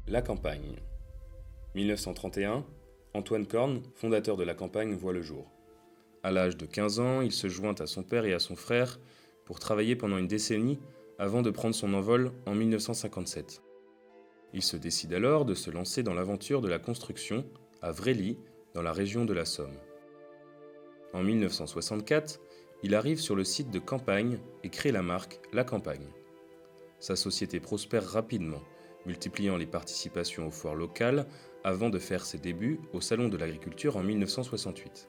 La campagne. 1931, Antoine Corne, fondateur de la campagne, voit le jour. À l'âge de 15 ans, il se joint à son père et à son frère pour travailler pendant une décennie avant de prendre son envol en 1957. Il se décide alors de se lancer dans l'aventure de la construction à Vrély, dans la région de la Somme. En 1964, il arrive sur le site de Campagne et crée la marque La Campagne. Sa société prospère rapidement, multipliant les participations aux foires locales avant de faire ses débuts au Salon de l'Agriculture en 1968.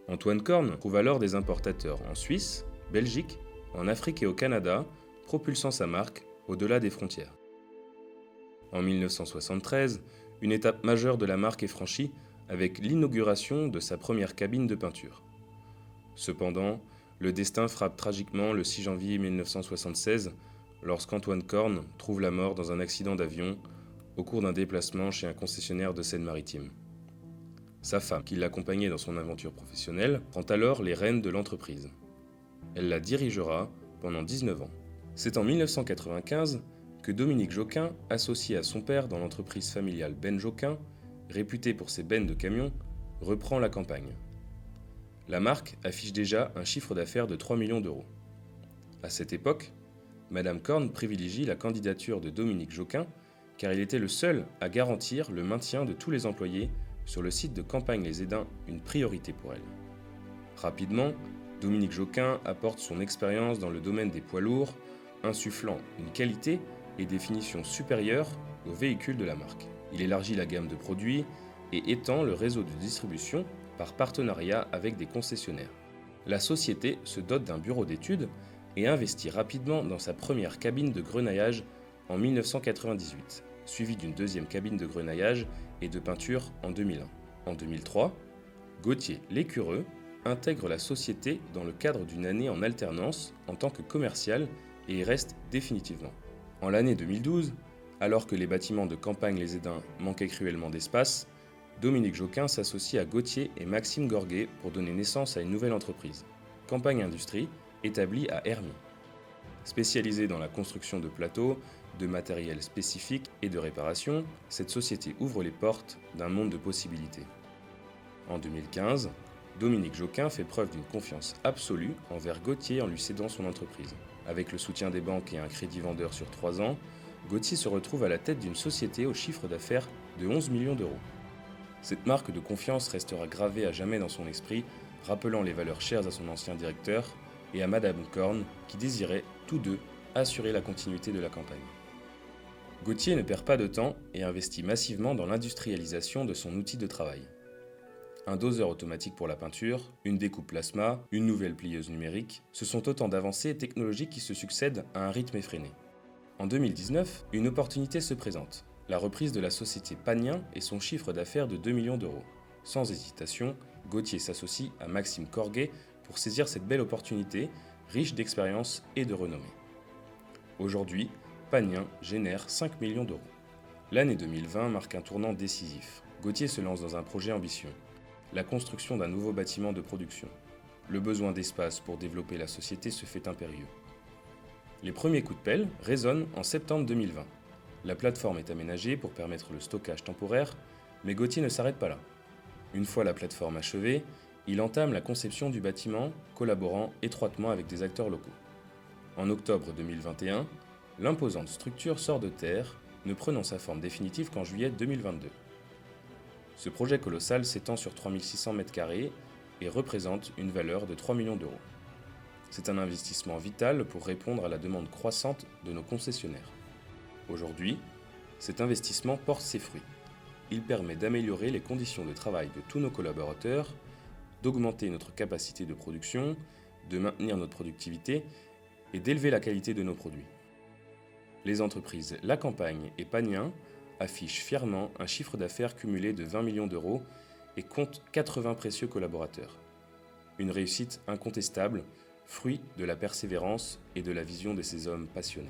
Antoine Corne trouve alors des importateurs en Suisse, Belgique, en Afrique et au Canada, propulsant sa marque au-delà des frontières. En 1973, une étape majeure de la marque est franchie avec l'inauguration de sa première cabine de peinture. Cependant, le destin frappe tragiquement le 6 janvier 1976 lorsqu'Antoine Corne trouve la mort dans un accident d'avion au cours d'un déplacement chez un concessionnaire de Seine-Maritime. Sa femme, qui l'accompagnait dans son aventure professionnelle, prend alors les rênes de l'entreprise. Elle la dirigera pendant 19 ans. C'est en 1995 que Dominique Joquin, associé à son père dans l'entreprise familiale Ben Joquin, réputée pour ses bennes de camions, reprend la campagne. La marque affiche déjà un chiffre d'affaires de 3 millions d'euros. À cette époque, Madame Corne privilégie la candidature de Dominique Joquin car il était le seul à garantir le maintien de tous les employés sur le site de Campagne-les-Édins, une priorité pour elle. Rapidement, Dominique Joquin apporte son expérience dans le domaine des poids lourds, insufflant une qualité et des finitions supérieures aux véhicules de la marque. Il élargit la gamme de produits et étend le réseau de distribution par partenariat avec des concessionnaires. La société se dote d'un bureau d'études et investit rapidement dans sa première cabine de grenaillage en 1998, suivie d'une deuxième cabine de grenaillage et de peinture en 2001. En 2003, Gauthier Lécureux intègre la société dans le cadre d'une année en alternance en tant que commercial et y reste définitivement. En l'année 2012, alors que les bâtiments de Campagne-les-Édins manquaient cruellement d'espace, Dominique Joquin s'associe à Gauthier et Maxime Gorguet pour donner naissance à une nouvelle entreprise, Campagne Industrie, établie à Hermy. Spécialisée dans la construction de plateaux, de matériel spécifique et de réparation, cette société ouvre les portes d'un monde de possibilités. En 2015, Dominique Joquin fait preuve d'une confiance absolue envers Gauthier en lui cédant son entreprise. Avec le soutien des banques et un crédit vendeur sur 3 ans, Gauthier se retrouve à la tête d'une société au chiffre d'affaires de 11 millions d'euros. Cette marque de confiance restera gravée à jamais dans son esprit, rappelant les valeurs chères à son ancien directeur et à Madame Corne qui désirait, tous deux, assurer la continuité de la campagne. Gauthier ne perd pas de temps et investit massivement dans l'industrialisation de son outil de travail. Un doseur automatique pour la peinture, une découpe plasma, une nouvelle plieuse numérique, ce sont autant d'avancées technologiques qui se succèdent à un rythme effréné. En 2019, une opportunité se présente, la reprise de la société Pagnien et son chiffre d'affaires de 2 millions d'euros. Sans hésitation, Gauthier s'associe à Maxime Gorguet pour saisir cette belle opportunité, riche d'expérience et de renommée. Aujourd'hui, Pagnien génère 5 millions d'euros. L'année 2020 marque un tournant décisif. Gauthier se lance dans un projet ambitieux, la construction d'un nouveau bâtiment de production. Le besoin d'espace pour développer la société se fait impérieux. Les premiers coups de pelle résonnent en septembre 2020. La plateforme est aménagée pour permettre le stockage temporaire, mais Gauthier ne s'arrête pas là. Une fois la plateforme achevée, il entame la conception du bâtiment, collaborant étroitement avec des acteurs locaux. En octobre 2021, l'imposante structure sort de terre, ne prenant sa forme définitive qu'en juillet 2022. Ce projet colossal s'étend sur 3600 m² et représente une valeur de 3 millions d'euros. C'est un investissement vital pour répondre à la demande croissante de nos concessionnaires. Aujourd'hui, cet investissement porte ses fruits. Il permet d'améliorer les conditions de travail de tous nos collaborateurs, d'augmenter notre capacité de production, de maintenir notre productivité et d'élever la qualité de nos produits. Les entreprises La Campagne et Pagnien affichent fièrement un chiffre d'affaires cumulé de 20 millions d'euros et comptent 80 précieux collaborateurs. Une réussite incontestable, fruit de la persévérance et de la vision de ces hommes passionnés.